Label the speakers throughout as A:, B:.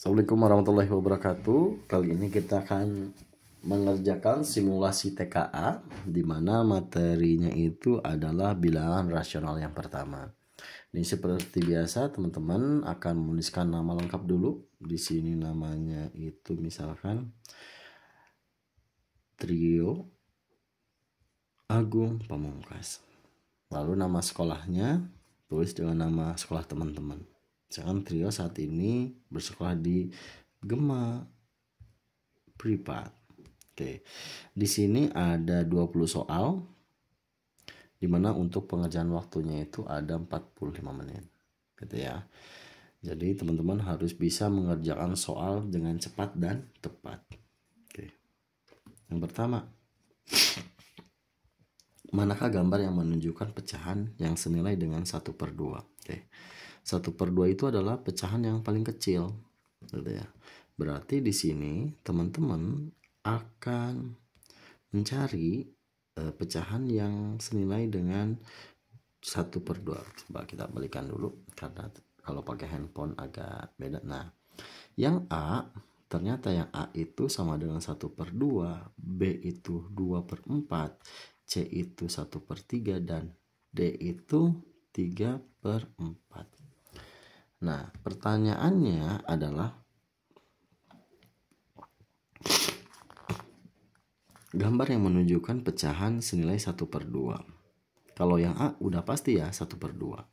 A: Assalamualaikum warahmatullahi wabarakatuh. Kali ini kita akan mengerjakan simulasi TKA di mana materinya itu adalah bilangan rasional yang pertama. Ini seperti biasa teman-teman akan menuliskan nama lengkap dulu. Di sini namanya itu misalkan Trio Agung Pamungkas. Lalu nama sekolahnya tulis dengan nama sekolah teman-teman. Misalkan Trio saat ini bersekolah di Gema Privat. Oke. Di sini ada 20 soal di mana untuk pengerjaan waktunya itu ada 45 menit. Gitu ya. Jadi teman-teman harus bisa mengerjakan soal dengan cepat dan tepat. Oke. Yang pertama, manakah gambar yang menunjukkan pecahan yang senilai dengan 1/2? Oke. 1/2 itu adalah pecahan yang paling kecil, gitu ya. Berarti di sini teman-teman akan mencari pecahan yang senilai dengan 1/2. Coba kita balikan dulu karena kalau pakai handphone agak beda. Nah, yang A ternyata yang A itu sama dengan 1/2, B itu 2/4, C itu 1/3 dan D itu 3/4. Nah, pertanyaannya adalah gambar yang menunjukkan pecahan senilai 1/2. Kalau yang A udah pasti ya 1/2.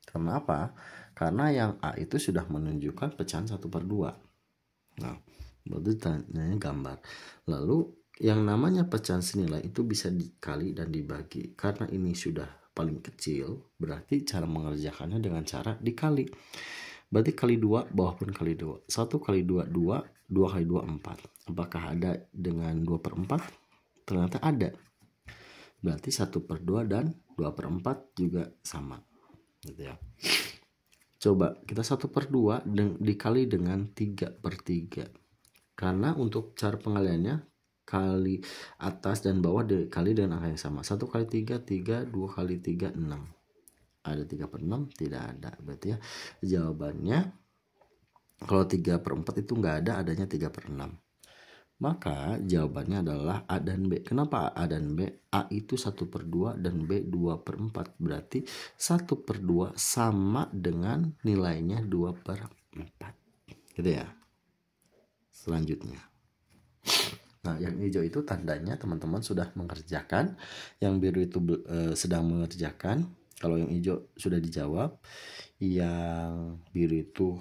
A: Karena apa? Karena yang A itu sudah menunjukkan pecahan 1/2. Nah, berarti tanyanya gambar. Lalu yang namanya pecahan senilai itu bisa dikali dan dibagi. Karena ini sudah paling kecil, berarti cara mengerjakannya dengan cara dikali. Berarti kali 2, bawah pun kali 2. 1 kali 2, 2. 2 kali 2, 4. Apakah ada dengan 2/4? Ternyata ada. Berarti 1/2 dan 2/4 juga sama. Gitu ya. Coba kita 1/2 dikali dengan 3/3. Karena untuk cara pengaliannya kali atas dan bawah dikali dengan angka yang sama. 1 kali 3, 3. 2 kali 3, 6. Ada 3/6? Tidak ada. Berarti ya jawabannya kalau 3/4 itu nggak ada, adanya 3/6. Maka jawabannya adalah A dan B. Kenapa A dan B? A itu 1/2 dan B 2/4. Berarti 1/2 sama dengan nilainya 2/4. Gitu ya. Selanjutnya. Nah, yang hijau itu tandanya teman-teman sudah mengerjakan. Yang biru itu sedang mengerjakan. Kalau yang hijau sudah dijawab. Yang biru itu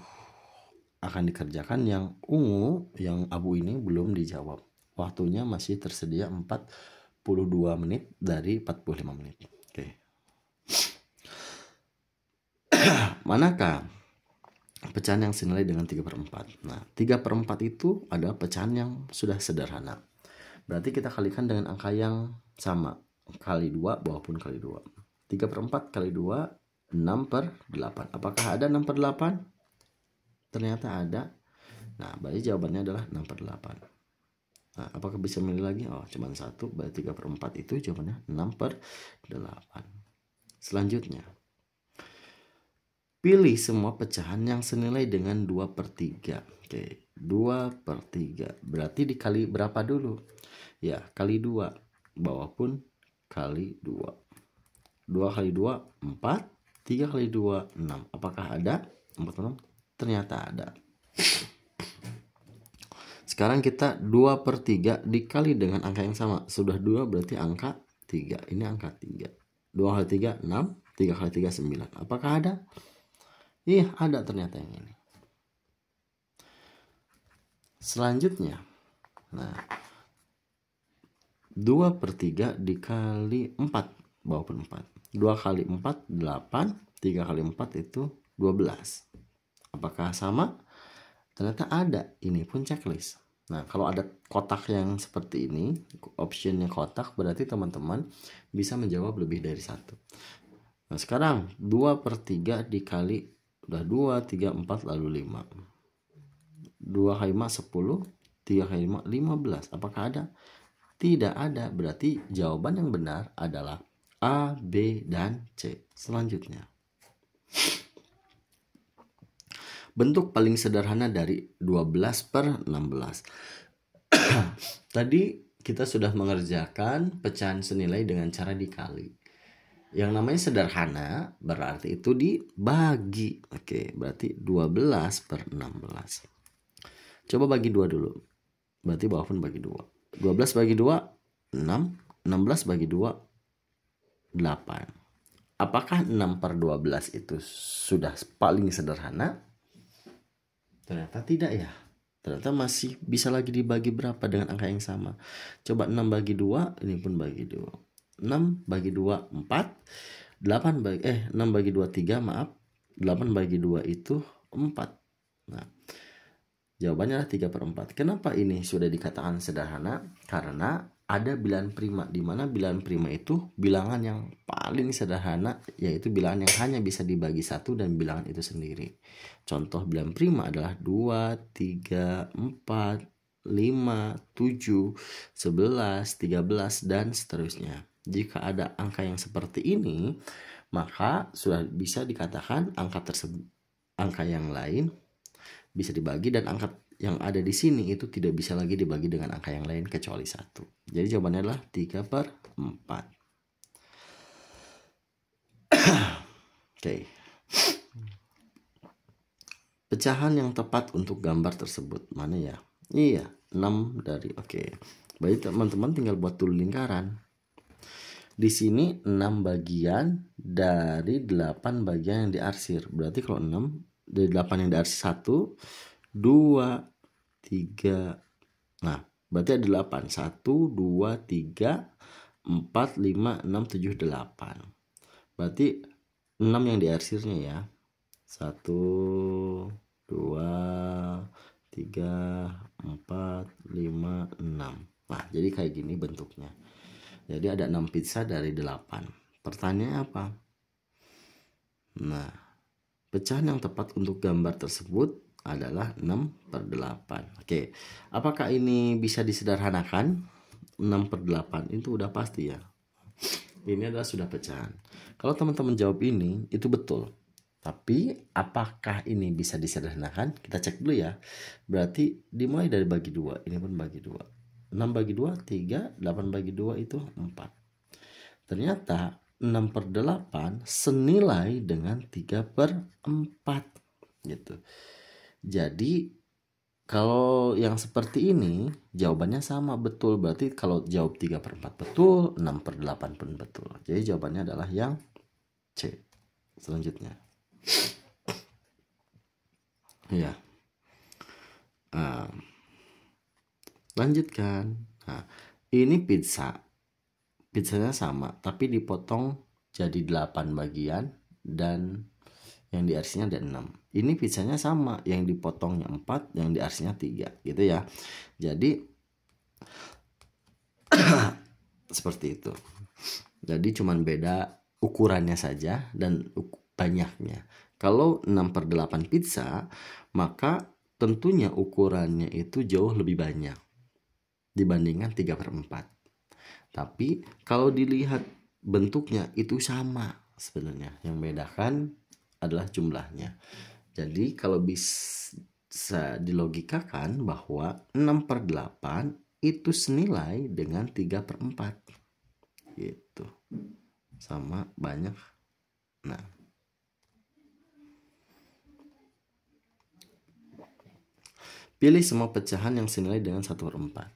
A: akan dikerjakan. Yang ungu, yang abu ini belum dijawab. Waktunya masih tersedia 42 menit dari 45 menit. Oke. Manakah pecahan yang senilai dengan 3/4? Nah, 3/4 itu adalah pecahan yang sudah sederhana. Berarti kita kalikan dengan angka yang sama. Kali 2, bawah pun kali 2. 3/4 kali 2, 6/8. Apakah ada 6/8? Ternyata ada. Nah, berarti jawabannya adalah 6/8. Nah, apakah bisa milih lagi? Oh, cuma 1. Berarti 3/4 itu jawabannya 6/8. Selanjutnya. Pilih semua pecahan yang senilai dengan 2/3. Oke, 2/3. Berarti dikali berapa dulu? Ya, kali 2. Bawah pun kali 2. 2 kali 2, 4. 3 kali 2, 6. Apakah ada? 4/6? Ternyata ada. Sekarang kita 2/3 dikali dengan angka yang sama. Sudah 2 berarti angka 3. Ini angka 3. 2 kali 3, 6. 3 kali 3, 9. Apakah ada? Iya, ada ternyata yang ini. Selanjutnya. Nah, 2/3 dikali 4. Bawah pun 4. 2 kali 4, 8. 3 kali 4 itu 12. Apakah sama? Ternyata ada. Ini pun checklist. Nah, kalau ada kotak yang seperti ini, optionnya kotak, berarti teman-teman bisa menjawab lebih dari 1. Nah, sekarang 2/3 dikali udah 2, 3, 4, lalu 5. 2 kali 5, 10. 3 kali 5, 15. Apakah ada? Tidak ada. Berarti jawaban yang benar adalah A, B, dan C. Selanjutnya. Bentuk paling sederhana dari 12 per 16. Tadi kita sudah mengerjakan pecahan senilai dengan cara dikali. Yang namanya sederhana berarti itu dibagi. Oke, berarti 12 per 16. Coba bagi 2 dulu. Berarti bawah pun bagi 2. 12 bagi 2, 6. 16 bagi 2, 8. Apakah 6 per 12 itu sudah paling sederhana? Ternyata tidak ya. Ternyata masih bisa lagi dibagi berapa dengan angka yang sama. Coba 6 bagi 2, ini pun bagi 2. 6 bagi 2, 4. 6 bagi 2, 3, maaf. 8 bagi 2 itu 4. Nah, jawabannya adalah 3 per 4. Kenapa ini sudah dikatakan sederhana? Karena ada bilangan prima, di mana bilangan prima itu bilangan yang paling sederhana, yaitu bilangan yang hanya bisa dibagi satu dan bilangan itu sendiri. Contoh bilangan prima adalah 2, 3, 4, 5, 7, 11, 13, dan seterusnya. Jika ada angka yang seperti ini, maka sudah bisa dikatakan angka yang lain bisa dibagi, dan angka yang ada di sini itu tidak bisa lagi dibagi dengan angka yang lain kecuali 1. Jadi jawabannya adalah 3 per 4. Oke. Pecahan yang tepat untuk gambar tersebut mana ya? Iya, 6 dari oke. Baik teman-teman, tinggal buat dulu lingkaran. Di sini 6 bagian dari 8 bagian yang diarsir. Berarti kalau 6 dari 8 yang diarsir 1, 2, 3. Nah, berarti ada 8. 1, 2, 3, 4, 5, 6, 7, 8. Berarti 6 yang diarsirnya ya. 1, 2, 3, 4, 5, 6. Nah, jadi kayak gini bentuknya. Jadi ada 6 pizza dari 8. Pertanyaannya apa? Nah, pecahan yang tepat untuk gambar tersebut adalah 6 per 8. Oke, apakah ini bisa disederhanakan? 6 per 8 itu udah pasti ya. Ini adalah sudah pecahan. Kalau teman-teman jawab ini, itu betul. Tapi apakah ini bisa disederhanakan? Kita cek dulu ya. Berarti dimulai dari bagi 2. Ini pun bagi 2. 6 bagi 2, 3. 8 bagi 2 itu 4. Ternyata 6 per 8 senilai dengan 3 per 4. Gitu. Jadi kalau yang seperti ini jawabannya sama, betul. Berarti kalau jawab 3 per 4 betul, 6 per 8 pun betul. Jadi jawabannya adalah yang C. Selanjutnya. Ya. Lanjutkan. Nah, ini pizzanya sama tapi dipotong jadi 8 bagian dan yang diarsirnya ada 6. Ini pizzanya sama, yang dipotongnya 4, yang diarsirnya 3 gitu ya. Jadi seperti itu. Jadi cuman beda ukurannya saja dan banyaknya. Kalau 6 per 8 pizza, maka tentunya ukurannya itu jauh lebih banyak dibandingkan 3 per 4. Tapi kalau dilihat bentuknya itu sama sebenarnya. Yang membedakan adalah jumlahnya. Jadi kalau bisa dilogikakan bahwa 6 per 8 itu senilai dengan 3 per 4. Gitu. Sama banyak. Nah. Pilih semua pecahan yang senilai dengan 1 per 4.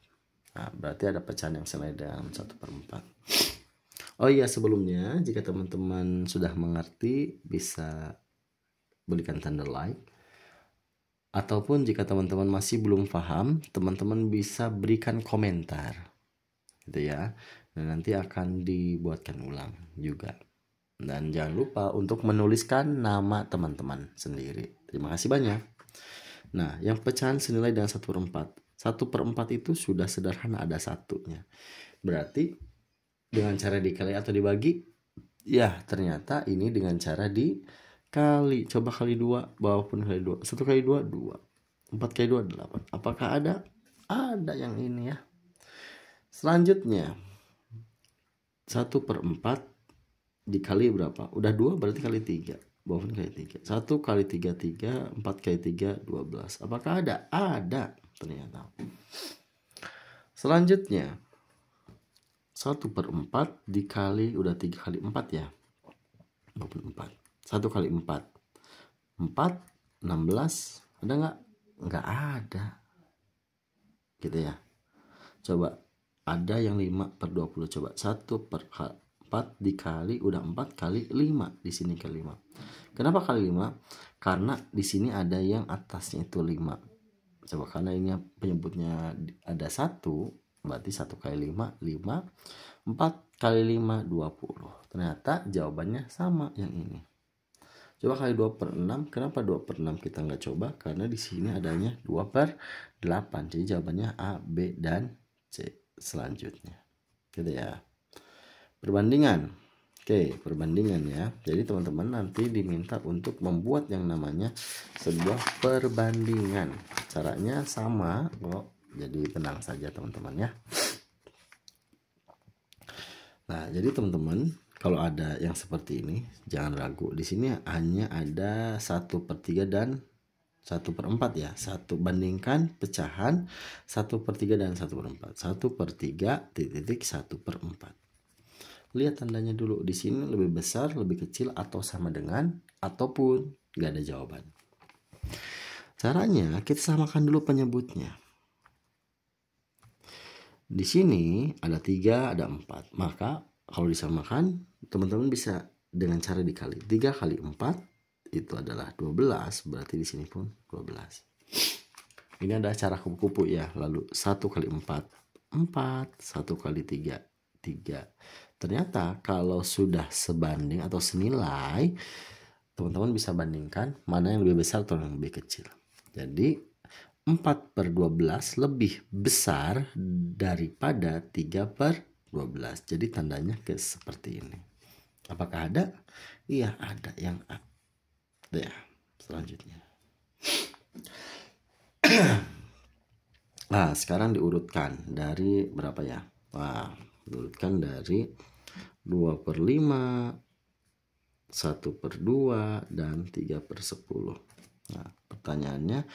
A: Nah, berarti ada pecahan yang senilai dengan 1 per 4. Oh iya, sebelumnya jika teman-teman sudah mengerti bisa berikan tanda like. Ataupun jika teman-teman masih belum paham, teman-teman bisa berikan komentar. Gitu ya. Dan nanti akan dibuatkan ulang juga. Dan jangan lupa untuk menuliskan nama teman-teman sendiri. Terima kasih banyak. Nah, yang pecahan senilai dengan 1 per 4. 1 per 4 itu sudah sederhana, ada satunya. Berarti dengan cara dikali atau dibagi, ya ternyata ini dengan cara dikali. Coba kali 2, bawah pun kali 2. 1 kali 2, 2. 4 kali 2, 8. Apakah ada? Ada yang ini ya. Selanjutnya, 1 per 4 dikali berapa? Udah 2 berarti kali 3. bawah kali 3. 1 kali 3, 3. 4 kali 3, 12. Apakah ada? Ada ternyata. Selanjutnya 1/4 dikali, udah 3 kali 4 ya, 24. 1 kali 4, 4, 16. Ada nggak? Nggak ada gitu ya. Coba ada yang 5/20. Coba 1/4 dikali, udah 4 kali 5. Di sini kali 5. Kenapa kali 5? Karena di sini ada yang atasnya itu 5. Coba karena ini penyebutnya ada 1, berarti 1 kali 5, 5. 4 kali 5, 20. Ternyata jawabannya sama yang ini. Coba kali 2/6. Kenapa 2/6 kita nggak coba? Karena di sini adanya 2/8. Jadi jawabannya A, B, dan C selanjutnya. Gitu ya. Perbandingan. Oke, perbandingan ya. Jadi teman-teman nanti diminta untuk membuat yang namanya sebuah perbandingan. Caranya sama kok. Jadi tenang saja teman-teman ya. Nah, jadi teman-teman kalau ada yang seperti ini jangan ragu. Di sini hanya ada 1/3 dan 1/4 ya. 1 bandingkan pecahan 1/3 dan 1/4. 1/3 titik 1/4. Lihat tandanya dulu. Di sini lebih besar, lebih kecil, atau sama dengan, ataupun nggak ada jawaban. Caranya kita samakan dulu penyebutnya. Di sini ada 3, ada 4. Maka kalau disamakan, teman-teman bisa dengan cara dikali. 3 kali 4 itu adalah 12, berarti di sini pun 12. Ini ada cara kupu-kupu ya. Lalu 1 kali 4, 4. 1 kali 3, 3. Ternyata kalau sudah sebanding atau senilai, teman-teman bisa bandingkan mana yang lebih besar atau yang lebih kecil. Jadi 4/12 lebih besar daripada 3/12. Jadi tandanya seperti ini. Apakah ada? Iya, ada yang A. Ya, selanjutnya. Nah, sekarang diurutkan dari berapa ya? Wah, diurutkan dari 2/5, 1/2, dan 3/10. Nah, pertanyaannya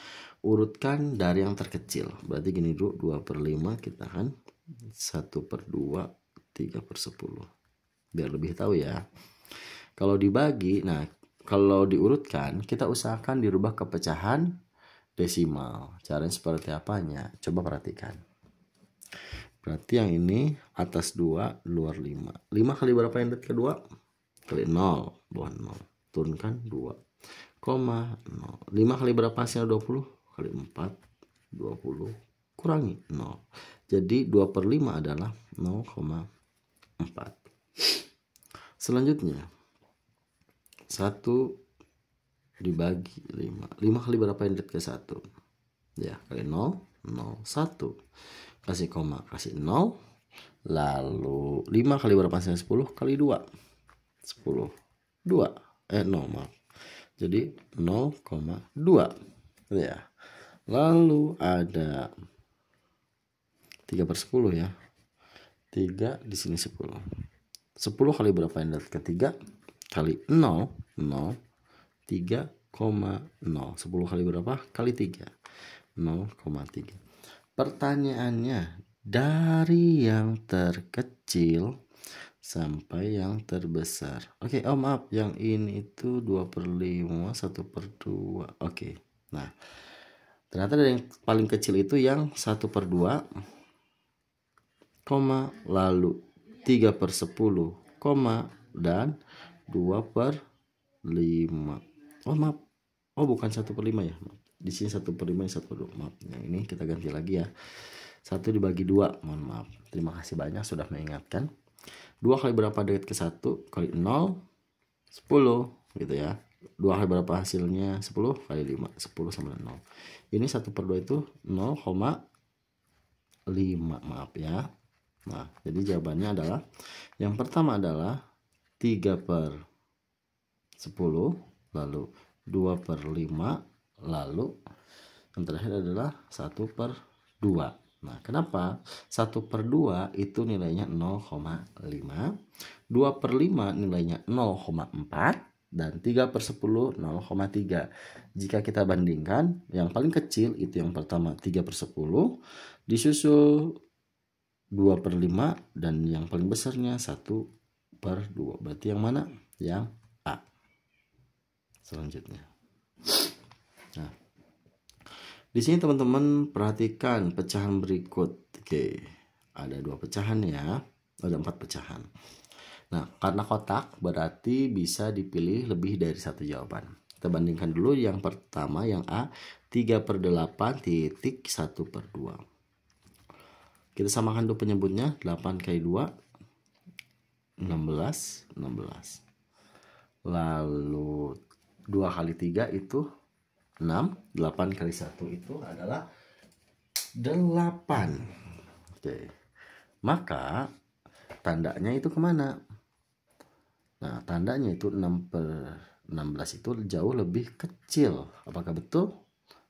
A: urutkan dari yang terkecil. Berarti gini dulu, 2/5 kita kan 1/2, 3/10. Biar lebih tahu ya. Kalau dibagi, nah kalau diurutkan kita usahakan dirubah ke pecahan desimal. Caranya seperti apanya? Coba perhatikan. Berarti yang ini atas 2, luar 5. 5 kali berapa yang kedua? Kali 0, bawah 0. Turunkan 2, 0. 5 kali berapa hasilnya? 20. Kali 4, 20. Kurangi 0. Jadi 2/5 adalah 0,4. Selanjutnya 1 dibagi 5. 5 kali berapa yang ke 1? Ya, kali 0, 0, 1. Kasih koma, kasih 0. Lalu 5 kali berapa hasilnya? 10 kali 2. 10. 2. 0, maaf. Jadi 0,2. Ya. Lalu ada 3/10 ya. 3 di sini 10. 10 kali berapa yang ketiga? Kali 0, 0, 3,0. 10 kali berapa? Kali 3. 0,3. Pertanyaannya, dari yang terkecil sampai yang terbesar. Oke, maaf, yang ini itu 2/5, 1/2. Oke. Nah, ternyata dari yang paling kecil itu yang 1/2, lalu 3/10, dan 2/5. Maaf. Bukan 1/5 ya. Di sini 1/5, 1/2. Maaf. Yang ini kita ganti lagi ya. 1 dibagi 2. Mohon maaf. Terima kasih banyak sudah mengingatkan. 2 kali berapa deket ke 1? Kali 0, 10 gitu ya. 2 kali berapa hasilnya? 10 kali 5. 10 sama 0. Ini 1/2 itu 0,5. Maaf ya. Nah, jadi jawabannya adalah yang pertama adalah 3/10, lalu 2/5, lalu yang terakhir adalah 1/2. Nah, kenapa? 1/2 itu nilainya 0,5, 2/5 nilainya 0,4, dan 3/10 0,3. Jika kita bandingkan, yang paling kecil itu yang pertama 3/10, disusul 2/5, dan yang paling besarnya 1/2. Berarti yang mana? Yang A. Selanjutnya. Nah, di sini teman-teman perhatikan pecahan berikut. Oke, ada 2 pecahan ya, ada 4 pecahan. Nah, karena kotak berarti bisa dipilih lebih dari satu jawaban. Kita bandingkan dulu yang pertama, yang A, 3/8 titik 1/2. Kita samakan dulu penyebutnya, 8 kali 2, 16. Lalu 2 kali 3 itu 6, 8 kali 1 itu adalah 8. Oke, maka tandanya itu kemana? Nah, tandanya itu 6/16 itu jauh lebih kecil. Apakah betul?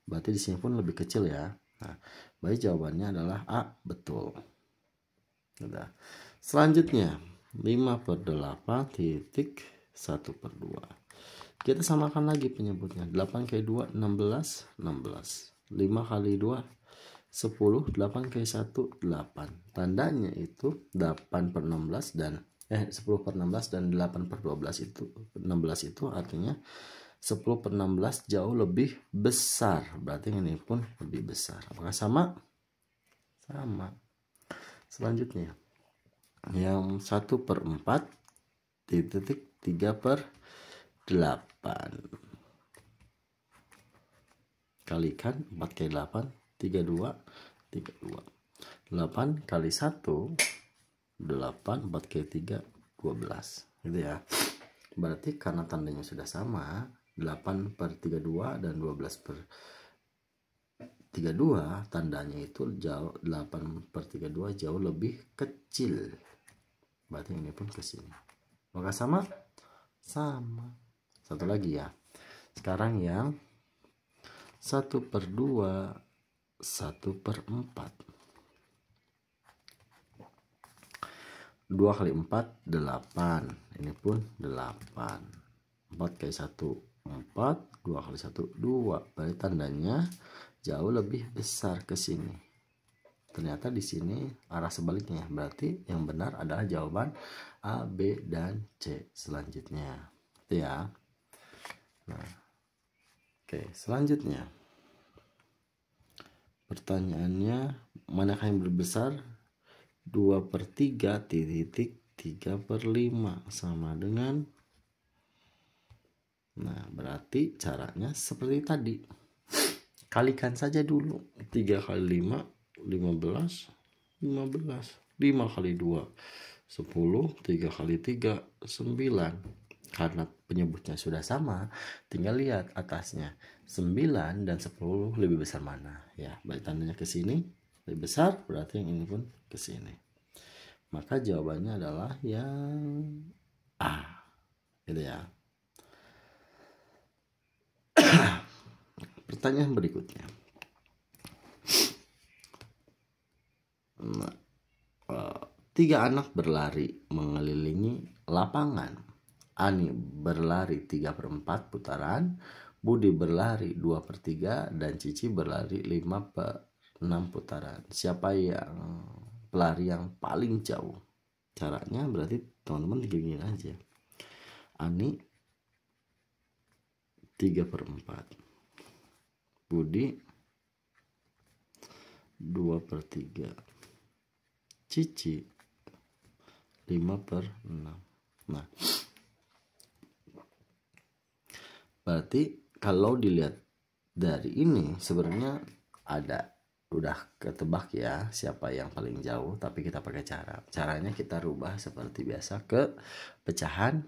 A: Berarti di sini pun lebih kecil ya. Nah, baik, jawabannya adalah A, betul. Udah. Selanjutnya 5/8 titik 1/2. Kita samakan lagi penyebutnya, 8 kali 2 16, 5 kali 2 10, 8 kali 1 8. Tandanya itu 8/16 dan 10/16 dan 8/12 itu 16 itu artinya 10/16 jauh lebih besar. Berarti ini pun lebih besar. Apakah sama? Sama. Selanjutnya yang 1/4 titik 3/8. Kalikan 4 kali 8 32. 8 kali 1 8, 4 kali 3 12 gitu ya. Berarti karena tandanya sudah sama, 8/32 dan 12/32, tandanya itu jauh, 8/32 jauh lebih kecil. Berarti ini pun ke sini. Maka sama? Sama. Satu lagi ya. Sekarang yang 1/2 1/4. 2 kali 4 8. Ini pun 8. 4 kali 1 4, 2 kali 1 2. Berarti tandanya jauh lebih besar ke sini. Ternyata di sini arah sebaliknya. Berarti yang benar adalah jawaban A, B, dan C selanjutnya. Itu ya. Nah, oke, selanjutnya. Pertanyaannya, manakah yang berbesar? 2/3 titik 3/5 sama dengan, nah berarti caranya seperti tadi, kalikan saja dulu. 3 kali 5 15, 5 kali 2 10, 3 kali 3 9. Karena penyebutnya sudah sama, tinggal lihat atasnya, 9 dan 10 lebih besar mana ya. Baik, tandanya ke sini lebih besar, berarti yang ini pun ke sini. Maka jawabannya adalah yang A. Gitu ya. Pertanyaan berikutnya. Nah, 3 anak berlari mengelilingi lapangan. Ani berlari 3/4 putaran, Budi berlari 2/3, dan Cici berlari 5/6 putaran. Siapa yang pelari yang paling jauh? Caranya berarti teman-teman gini aja. Ani 3/4, Budi 2/3, Cici 5/6. Nah, berarti kalau dilihat dari ini sebenarnya udah ketebak ya siapa yang paling jauh, tapi kita pakai caranya kita rubah seperti biasa ke pecahan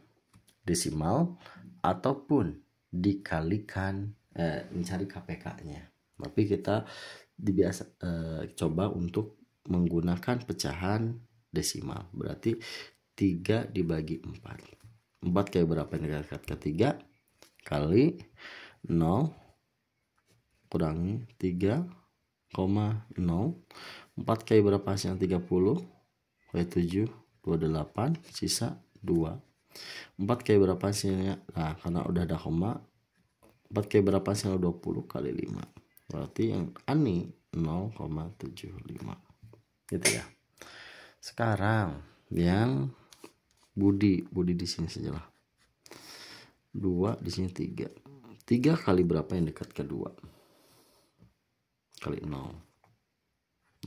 A: desimal ataupun dikalikan, mencari KPK-nya. Tapi kita coba untuk menggunakan pecahan desimal. Berarti 3 dibagi 4. 4 kayak berapa yang dekat ke 3 kali 0 kurangi 3,0. 4 kali berapa hasilnya? 30 kali 7 28, sisa 2. 4 kali berapa hasilnya? Nah, karena udah ada koma, 4 kali berapa hasilnya? 20 kali 5. Berarti yang Ani 0,75. Gitu ya. Sekarang yang Budi di sini sajalah. 2 di sini 3. 3 kali berapa yang dekat ke 2? Kali 0.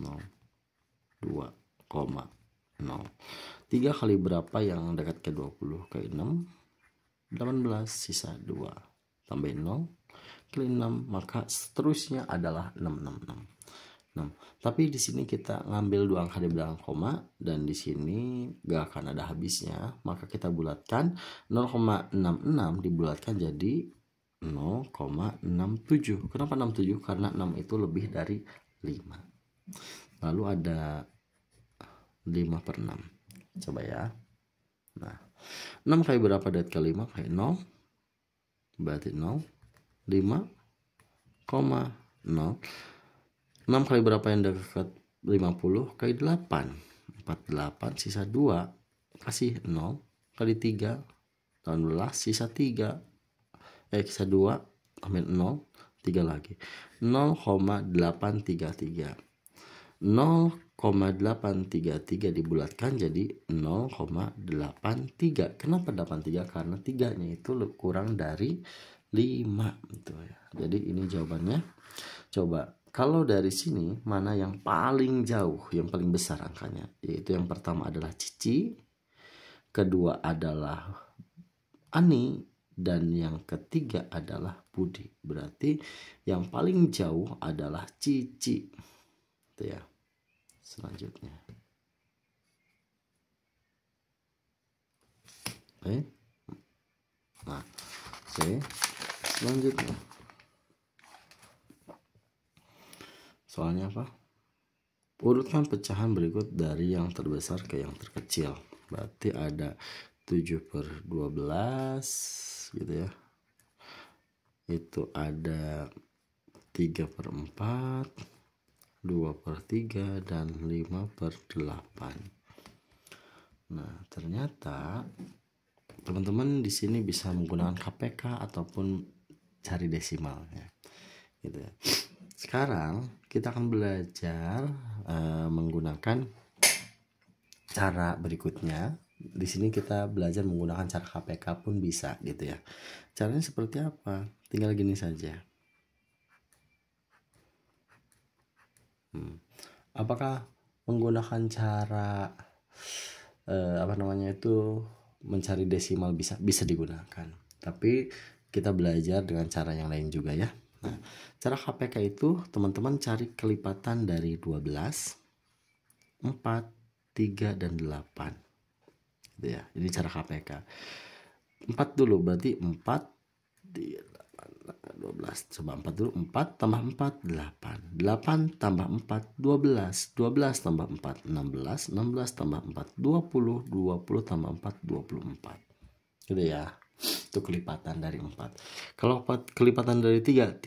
A: 0. 2,0. 3 kali berapa yang dekat ke 20? Kali 6. 18 sisa 2. Tambahin 0 kali 6, maka seterusnya adalah 6. Tapi di sini kita ngambil 2 angka di belakang koma dan di sini gak akan ada habisnya, maka kita bulatkan 0,66 dibulatkan jadi 0,67. Kenapa 67? Karena 6 itu lebih dari 5. Lalu ada 5/6. Coba ya. Nah, 6 kali berapa dekat ke 5? Kali 0. Berarti 0. 5,0. 6 kali berapa yang dekat 50? Kali 8. 48 sisa 2. Kasih 0 kali 3. 18 sisa 3. Sisa 2. Ambil 0. 3 lagi. 0,833. 0,833 dibulatkan jadi 0,83. Kenapa 83? Karena 3-nya itu kurang dari 5 gitu ya. Jadi ini jawabannya. Coba kalau dari sini mana yang paling jauh, yang paling besar angkanya? Yaitu yang pertama adalah Cici, kedua adalah Ani, dan yang ketiga adalah Budi. Berarti yang paling jauh adalah Cici. Itu ya. Selanjutnya. Oke. Nah, oke. Selanjutnya. Soalnya apa? Urutkan pecahan berikut dari yang terbesar ke yang terkecil. Berarti ada 7/12 gitu ya. Itu ada 3/4, 2/3, dan 5/8. Nah, ternyata teman-teman di sini bisa menggunakan KPK ataupun cari desimalnya. Gitu ya. Sekarang kita akan belajar menggunakan cara berikutnya. Di sini kita belajar menggunakan cara KPK pun bisa gitu ya. Caranya seperti apa? Tinggal gini saja. Apakah menggunakan cara mencari desimal bisa digunakan? Tapi kita belajar dengan cara yang lain juga ya. Nah, cara KPK itu teman-teman cari kelipatan dari 12, 4, 3, dan 8. Gitu ya. Ini cara KPK. 4 dulu berarti 4 di 12. Coba 4 dulu. 4 tambah 4 8. 8 tambah 4 12. 12 tambah 4 16. 16 tambah 4 20. 20 tambah 4 24. Gitu ya. Itu kelipatan dari 4. Kalau kelipatan dari 3,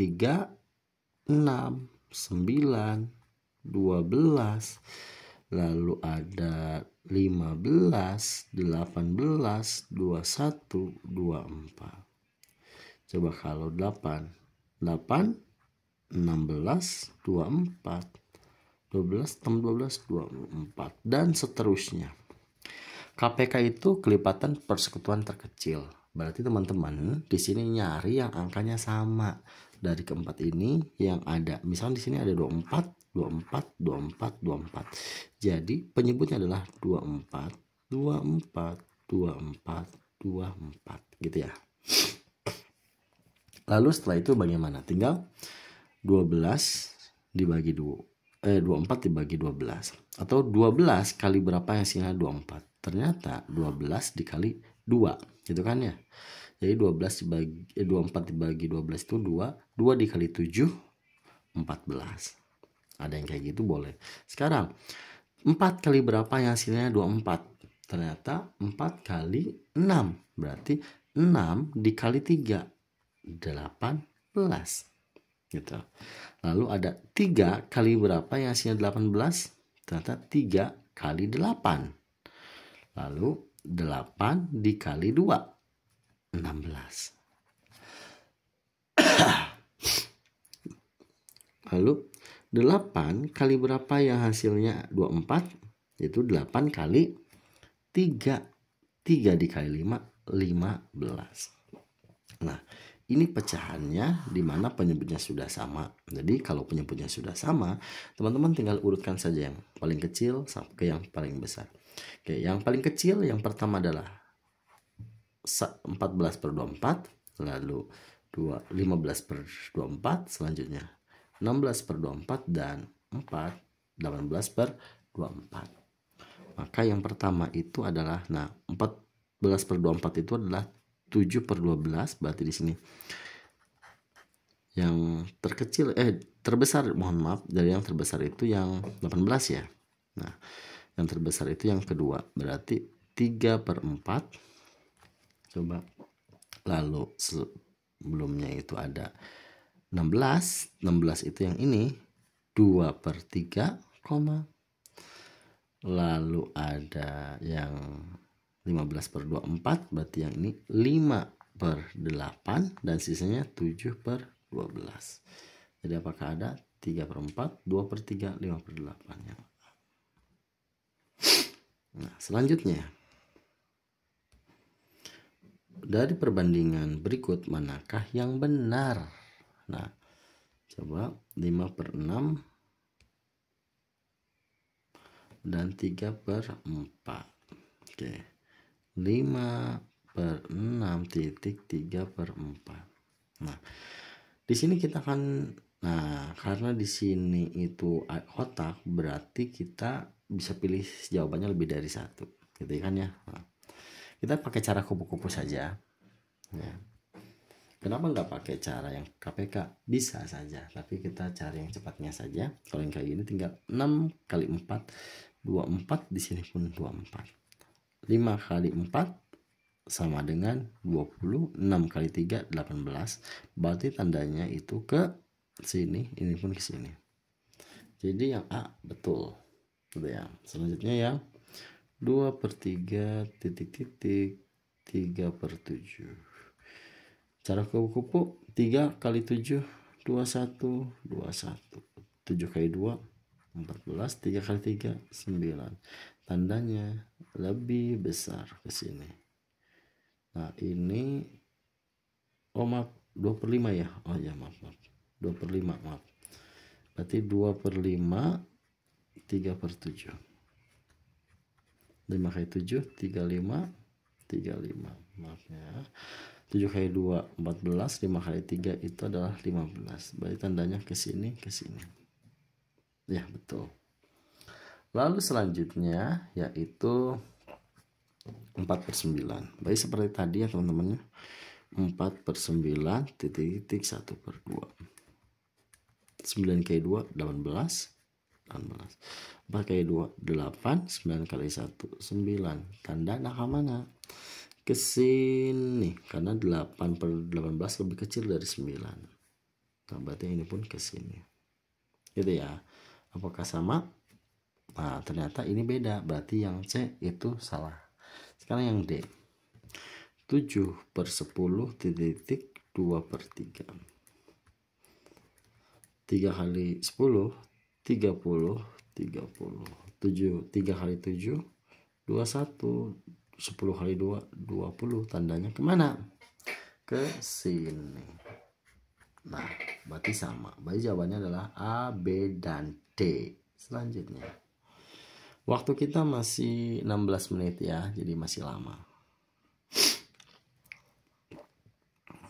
A: 6, 9, 12, lalu ada 15, 18, 21, 24. Coba kalau 8, 16, 24, 12 tambah 12, 24, dan seterusnya. KPK itu kelipatan persekutuan terkecil. Berarti teman-teman di sini nyari yang angkanya sama dari keempat ini yang ada. Misalnya di sini ada 24, 24, 24, 24. Jadi penyebutnya adalah 24, 24, 24, 24 gitu ya. Lalu setelah itu bagaimana? Tinggal 12 dibagi 24 dibagi 12. Atau 12 kali berapa yang hasilnya 24. Ternyata 12 dikali 2 gitu kan ya. Jadi 24 dibagi 12 itu 2. 2 dikali 7 14. Ada yang kayak gitu boleh. Sekarang 4 kali berapa yang hasilnya 24. Ternyata 4 kali 6. Berarti 6 dikali 3 18 gitu. Lalu ada 3 kali berapa yang hasilnya 18. Ternyata 3 kali 8. Lalu 8 dikali 2, 16. Lalu 8 kali berapa yang hasilnya 24? Yaitu 8 kali 3. 3 dikali 5, 15. Nah, ini pecahannya di mana penyebutnya sudah sama. Jadi kalau penyebutnya sudah sama, teman-teman tinggal urutkan saja yang paling kecil sampai ke yang paling besar. Oke, yang paling kecil yang pertama adalah 14/24, lalu 15/24, selanjutnya 16/24 dan 4, 18/24. Maka yang pertama itu adalah 14/24 itu adalah 7/12, berarti di sini yang terbesar, mohon maaf, dari yang terbesar itu yang 18 ya. Nah, yang terbesar itu yang kedua, berarti 3/4. Coba, lalu sebelumnya itu ada 16 itu yang ini 2/3, lalu ada yang 15/24, berarti yang ini 5/8, dan sisanya 7/12. Jadi apakah ada 3/4, 2/3, 5/8 ya? Nah, selanjutnya, dari perbandingan berikut manakah yang benar? Nah, coba 5/6 dan 3/4. Oke, 5/6 titik 3/4. Nah, di sini kita akan, karena di sini itu kotak, berarti kita bisa pilih jawabannya lebih dari satu, gitu kan ya. Nah, kita pakai cara kupu-kupu saja ya. Kenapa nggak pakai cara yang KPK? Bisa saja, tapi kita cari yang cepatnya saja. Kalau yang kayak gini tinggal 6 kali 4, 24, di sini pun 24. 5 kali 4 sama dengan 20, 6 kali 3, 18. Berarti tandanya itu ke sini, ini pun ke sini. Jadi yang A betul. Gitu ya. Selanjutnya yang 2/3 titik-titik 3/7. Cara kupu-kupu, 3 kali 7, 21, 21. 7 kali 2, 14, 3 kali 3, 9. Tandanya lebih besar ke sini. Nah, ini, maaf, 2/5 ya. Oh ya, maaf. 2/5, maaf. Berarti 2/5, 3/7. 5 kali 7, 35, 35. Maaf ya. 7 kali 2, 14, 5 kali 3 itu adalah 15. Berarti tandanya ke sini, ke sini. Ya, betul. Lalu selanjutnya yaitu 4/9. Baik, seperti tadi ya teman-teman. 4/9 titik 1/2. 9 kali 2, 18. 4 kali 2, 8. 9 kali 1, 9. Tanda nak mana? Ke sini, karena 8/18 lebih kecil dari 9. Nah, berarti ini pun ke sini. Gitu ya. Apakah sama? Nah, ternyata ini beda. Berarti yang C itu salah. Sekarang yang D. 7/10 titik 2/3. 3 kali 10, 30, 30. 3 kali 7, 21. 10 kali 2, 20. Tandanya kemana? Ke sini. Nah, berarti sama. Berarti jawabannya adalah A, B, dan D. Selanjutnya, waktu kita masih 16 menit ya, jadi masih lama.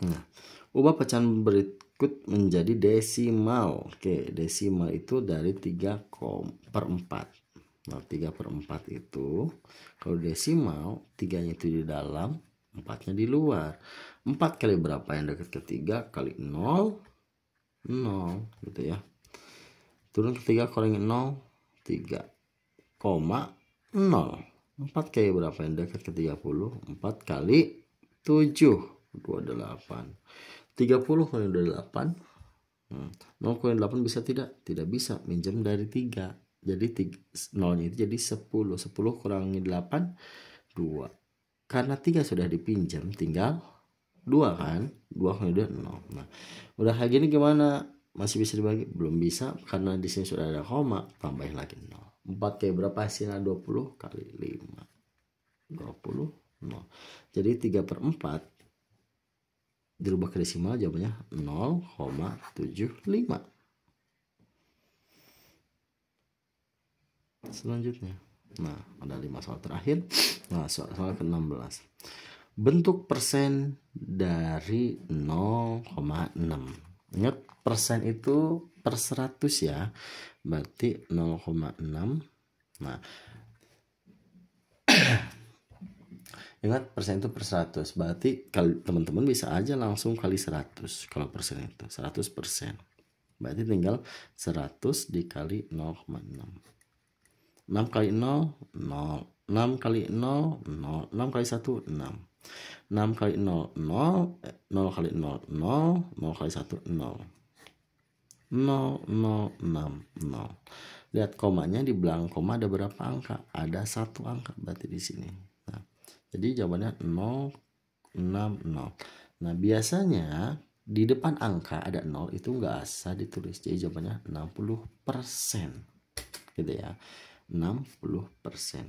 A: Nah, ubah pecahan berikut menjadi desimal. Oke, desimal itu dari 3/4. Nah, 3/4 itu kalau desimal, 3-nya itu di dalam, 4-nya di luar. 4 kali berapa yang dekat ke 3? Kali 0, 0 gitu ya. Turun ke 3 kali 0, 3, 0. 4 kali berapa yang dekat ke 30? 4 kali 7, 28. 30 kali 28. 0 kali 8 bisa tidak? Tidak bisa, minjem dari 3. Jadi 0-nya itu jadi 10. 10 kurangi 8, 2. karena 3 sudah dipinjam tinggal 2 kan, 2 kali 2 0. Nah udah kayak gini gimana, masih bisa dibagi? Belum bisa karena di sini sudah ada koma, tambahin lagi 0. 4 kali berapa hasilnya? 20 kali 5 20 0. Jadi 3/4 dirubah ke desimal jawabannya 0,75. Selanjutnya, nah ada 5 soal terakhir. Nah soal ke-16, bentuk persen dari 0,6. Ingat persen itu per 100 ya, berarti 0,6. Nah ingat persen itu per 100, berarti teman-teman bisa aja langsung kali 100. Kalau persen itu 100%, berarti tinggal 100 dikali 0,6. 6 kali 0 0, 6 kali 0 0, 6 kali 1 6, 6 kali 0 0, 0 kali 0 0, 0 kali 1 0, 0 0 6 0. Lihat komanya, di belakang koma ada berapa angka? Ada 1 angka berarti di sini. Nah, jadi jawabannya 0 6 0. Nah biasanya di depan angka ada 0 itu nggak usah ditulis, jadi jawabannya 60%, gitu ya, 60%.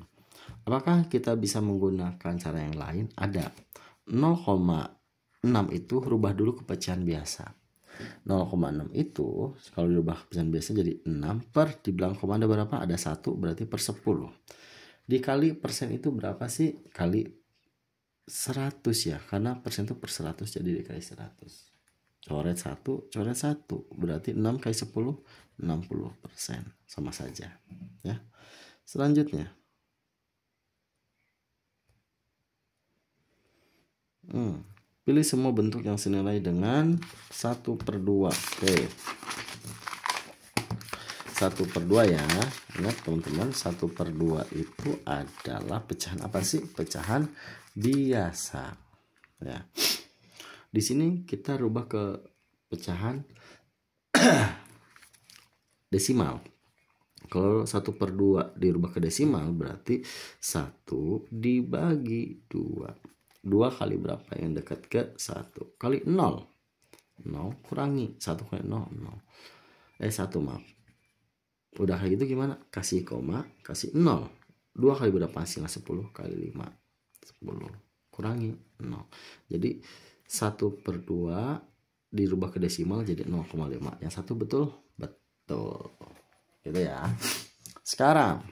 A: Apakah kita bisa menggunakan cara yang lain? Ada. 0,6 itu rubah dulu ke pecahan biasa. 0,6 itu kalau dirubah ke pecahan biasa jadi 6 per, di belakang koma ada berapa? Ada 1, berarti per 10. Dikali persen itu berapa sih? Kali 100 ya, karena persen itu per 100, jadi dikali 100. Coret 1, coret 1, berarti 6 kali 10, 60%. Sama saja ya. Selanjutnya, pilih semua bentuk yang senilai dengan 1/2. Oke, 1/2 ya. Ingat teman-teman, 1/2 itu adalah pecahan apa sih? Pecahan biasa ya. Di sini kita rubah ke pecahan desimal. Kalau 1/2 dirubah ke desimal berarti 1 dibagi 2. 2 kali berapa yang dekat ke 1? Kali 0. 0 kurangi 1 kali 0 0. 1 maaf. Udah kayak gitu gimana? Kasih koma, kasih 0. 2 kali berapa hasilnya? 10 kali 5. 10 kurangi 0. Jadi 1/2 dirubah ke desimal jadi 0,5. Yang satu betul? Betul. Gitu ya. Sekarang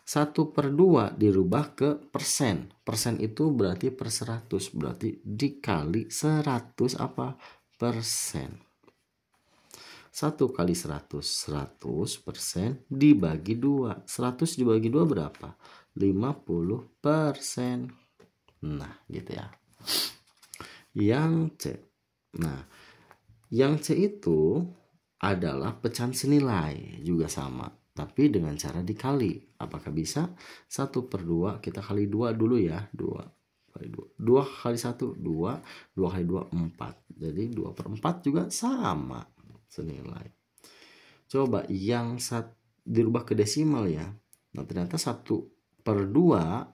A: 1/2 dirubah ke persen. Persen itu berarti per 100, berarti dikali 100 apa? Persen. 1 kali 100, 100% dibagi 2. 100 dibagi 2 berapa? 50%. Nah gitu ya. Yang C. Nah yang C itu adalah pecahan senilai, juga sama, tapi dengan cara dikali. Apakah bisa? 1/2 kita kali 2 dulu ya. 2 kali 2. 2 kali 1 2, 2 kali 2 4. Jadi 2/4 juga sama senilai. Coba yang dirubah ke desimal ya. Nah ternyata 1/2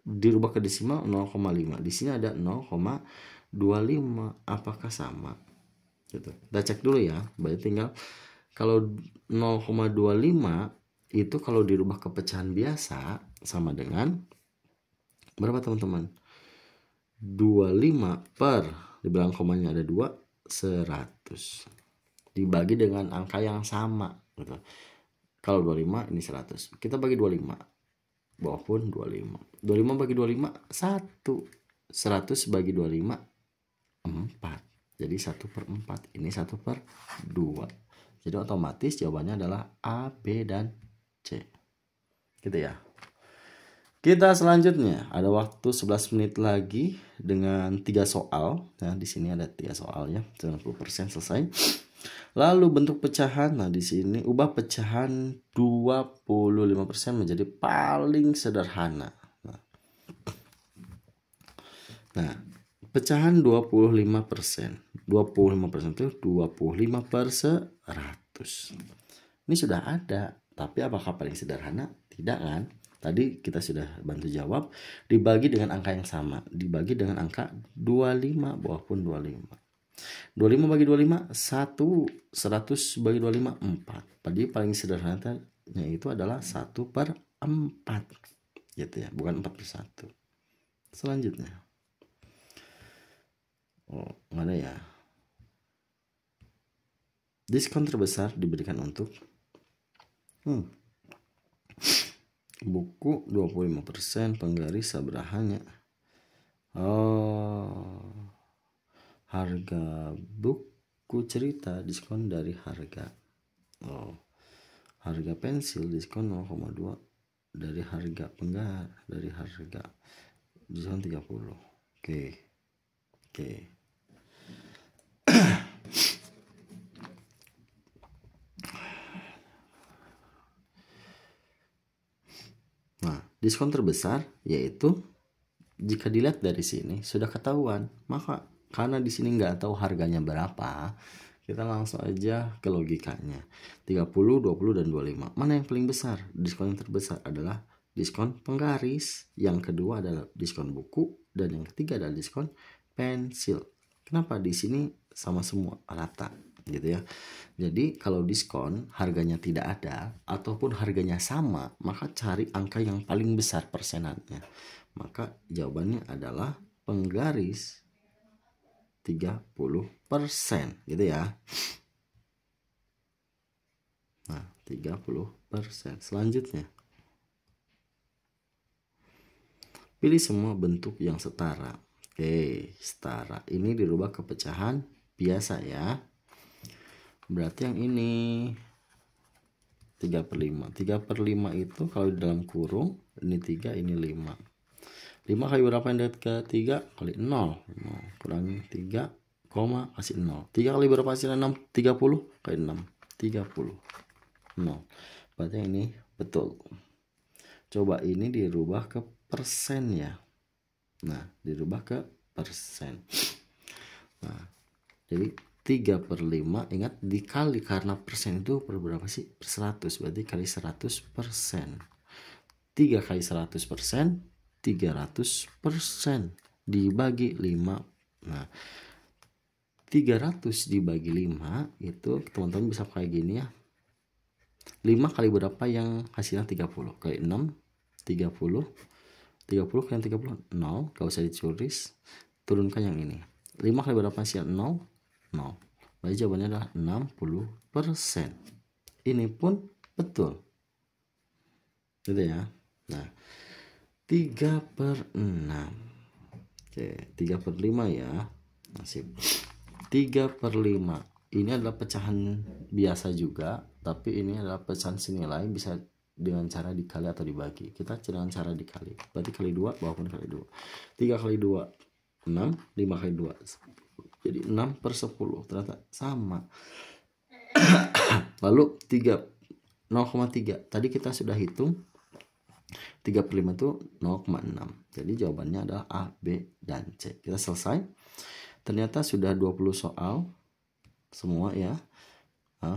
A: dirubah ke desimal 0,5. Di sini ada 0,25. Apakah sama? Gitu. Kita cek dulu ya. Berarti tinggal kalau 0,25 itu kalau dirubah ke pecahan biasa sama dengan berapa teman-teman? 25 per, di belakang komanya ada 2, 100. Dibagi dengan angka yang sama gitu. Kalau 25 ini 100. Kita bagi 25. Bawah pun 25. 25 bagi 25 1. 100 bagi 25 4. Jadi 1/4. Ini 1/2. Jadi otomatis jawabannya adalah A, B, dan C. Gitu ya. Kita selanjutnya ada waktu 11 menit lagi dengan 3 soal. Nah, di sini ada 3 soal ya. 90% selesai. Lalu bentuk pecahan. Nah, di sini ubah pecahan 25% menjadi paling sederhana. Nah, pecahan 25%. 25% itu 25 per 100. Ini sudah ada, tapi apakah paling sederhana? Tidak kan? Tadi kita sudah bantu jawab, dibagi dengan angka yang sama, dibagi dengan angka 25, bawah pun 25. 25 bagi 25 1, 100 bagi 25 4. Jadi paling sederhananya itu adalah 1/4 gitu ya, bukan 4/1. Selanjutnya, mana ya? Diskon terbesar diberikan untuk buku 25%, penggaris sabarahannya. Harga buku cerita diskon dari harga. Harga pensil diskon 0,2 dari harga dari harga diskon 30. Oke. Nah, diskon terbesar yaitu jika dilihat dari sini sudah ketahuan, maka karena di sini nggak tahu harganya berapa, kita langsung aja ke logikanya. 30, 20, dan 25. Mana yang paling besar? Diskon yang terbesar adalah diskon penggaris. Yang kedua adalah diskon buku. Dan yang ketiga adalah diskon pensil. Kenapa? Di sini sama semua rata gitu ya. Jadi kalau diskon harganya tidak ada ataupun harganya sama, maka cari angka yang paling besar persenannya. Maka jawabannya adalah penggaris 30% gitu ya. Nah, 30%. Selanjutnya, pilih semua bentuk yang setara. Oke, setara. Ini dirubah ke pecahan biasa ya. Berarti yang ini 3/5. 3/5 itu kalau di dalam kurung, ini 3, ini 5. 5 kali berapa yang dekat ke 3? Kali 0. Kurangi 3, kasih 0. 3 kali berapa hasilnya? 6. 30 kali 6. 30. 0. Berarti ini betul. Coba ini dirubah ke persen ya. Nah, dirubah ke persen. Nah, jadi 3/5, ingat dikali karena persen itu per berapa sih? Per 100, berarti kali 100%. 3 kali 100%, 300% dibagi 5. Nah, 300 dibagi 5 itu teman-teman bisa kayak gini ya. 5 kali berapa yang hasilnya 30? Kali 6, 30. 30 kali 30, 0. Gak usah ditulis. Turunkan yang ini. 5 kali berapa hasilnya? 0. 0. Berarti jawabannya adalah 60%. Ini pun betul. Gitu ya. Nah, 3/6. Oke, 3/5 ya. Nasib. 3/5. Ini adalah pecahan biasa juga, tapi ini adalah pecahan senilai, bisa dengan cara dikali atau dibagi. Kita dengan cara dikali. Berarti kali 2, bawah pun kali 2. 3 kali 2, 6. 5 kali 2, 10. Jadi 6/10. Ternyata sama. Lalu 0,3. Tadi kita sudah hitung 3/5 itu 0,6. Jadi jawabannya adalah A, B, dan C. Kita selesai. Ternyata sudah 20 soal semua ya.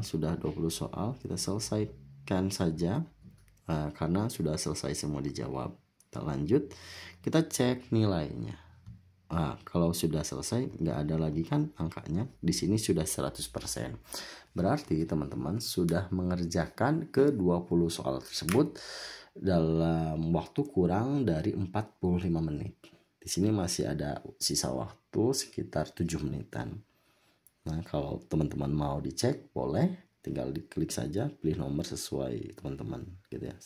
A: Sudah 20 soal. Kita selesaikan saja karena sudah selesai semua dijawab. Kita lanjut. Kita cek nilainya. Kalau sudah selesai, nggak ada lagi kan angkanya. Di sini sudah 100%. Berarti teman-teman sudah mengerjakan ke 20 soal tersebut dalam waktu kurang dari 45 menit. Di sini masih ada sisa waktu sekitar 7 menitan. Nah, kalau teman-teman mau dicek, boleh. Tinggal diklik saja, pilih nomor sesuai teman-teman gitu ya.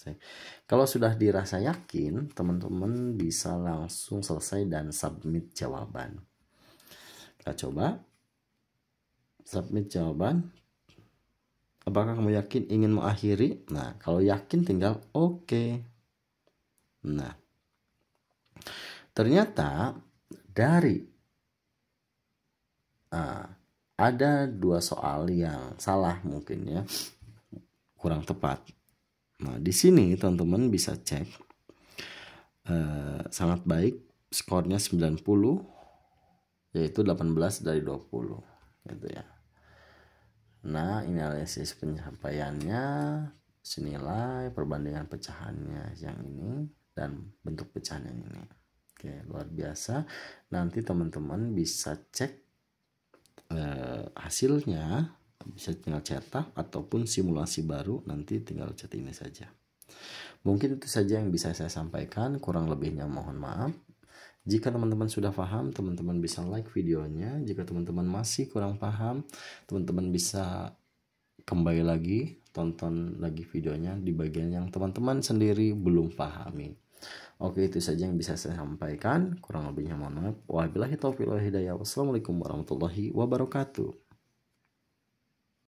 A: Kalau sudah dirasa yakin, teman-teman bisa langsung selesai dan submit jawaban. Kita coba submit jawaban. Apakah kamu yakin ingin mengakhiri? Nah, kalau yakin tinggal oke. Nah, ternyata dari ada 2 soal yang salah mungkin ya, kurang tepat. Nah, di sini teman-teman bisa cek sangat baik, skornya 90, yaitu 18 dari 20 gitu ya. Nah, ini analisis penyampaiannya senilai perbandingan pecahannya yang ini dan bentuk pecahan yang ini. Oke, luar biasa. Nanti teman-teman bisa cek hasilnya, bisa tinggal cetak ataupun simulasi baru, nanti tinggal cek ini saja. Mungkin itu saja yang bisa saya sampaikan, kurang lebihnya mohon maaf. Jika teman-teman sudah paham, teman-teman bisa like videonya. Jika teman-teman masih kurang paham, teman-teman bisa kembali lagi, tonton lagi videonya di bagian yang teman-teman sendiri belum pahami. Oke, itu saja yang bisa saya sampaikan, kurang lebihnya mohon maaf. Wabillahi taufiq wal hidayah. Wassalamualaikum warahmatullahi wabarakatuh.